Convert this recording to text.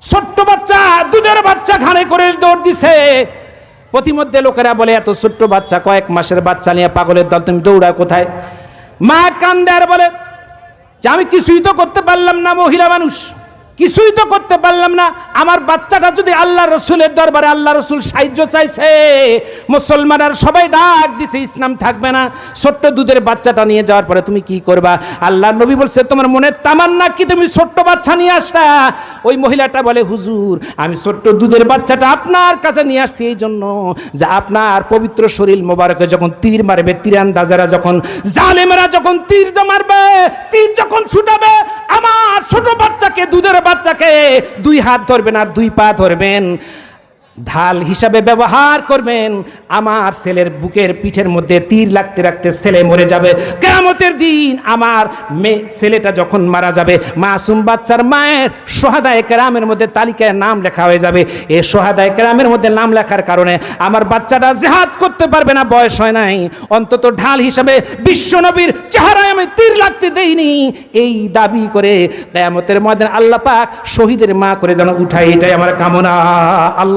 ছোট্ট বাচ্চা, দুধের বাচ্চা ঘাড়ে করে দৌড় দিছে। প্রতিমধ্যে লোকেরা বলে, এত ছোট্ট বাচ্চা, কয়েক মাসের বাচ্চা নিয়ে পাগলের দল, তুমি দৌড়ায় কোথায়? মা কান্দে আর বলে যে আমি কিছুই তো করতে পারলাম না, মহিলা মানুষ, কিছুই তো করতে পারলাম না। আমার বাচ্চাটা যদি আল্লাহ রসুলের দরবারে, আল্লাহ রসুল সাহায্য চাইছে, মুসলমান আর সবাই ডাক দিছে, ইসলাম থাকবে না। ছোট্ট দুধের বাচ্চাটা নিয়ে যাওয়ার পরে তুমি কি করবা? আল্লাহ নবী বলছে, তোমার মনের তামান্না কি তুমি ছোট্ট বাচ্চা নিয়ে আসতা? ওই মহিলাটা বলে, হুজুর আমি ছোট্ট দুধের বাচ্চাটা আপনার কাছে নিয়ে আসছি এই জন্য যে আপনার পবিত্র শরীর মোবারকে যখন তীর মারবে, তীরান্দাজেরা যখন, জালেমেরা যখন তীর মারবে, তীর যখন ছুটাবে, আমার ছোট বাচ্চাকে, দুধের বাচ্চাকে দুই হাত ধরবেন আর দুই পা ধরবেন, ঢাল হিসাবে ব্যবহার করবেন। আমার ছেলের বুকের পিঠের মধ্যে তীর লাগতে লাগতে ছেলে মরে যাবে। কিয়ামতের দিন আমার মেয়ে ছেলেটা যখন মারা যাবে, মাসুম বাচ্চার মায়ের সোহাদায়ে কেরামের মধ্যে তালিকায় নাম লেখা হয়ে যাবে। এই সোহাদায়ে কেরামের মধ্যে নাম লেখার কারণে আমার বাচ্চাটা জিহাদ করতে পারবে না, বয়স হয় নাই, অন্তত ঢাল হিসাবে বিশ্বনবীর চেহারায় আমি তীর লাগতে দেইনি, এই দাবি করে কিয়ামতের ময়দানে আল্লাহ পাক শহীদের মা করে যেন উঠায়, এটাই আমার কামনা। আল্লাহ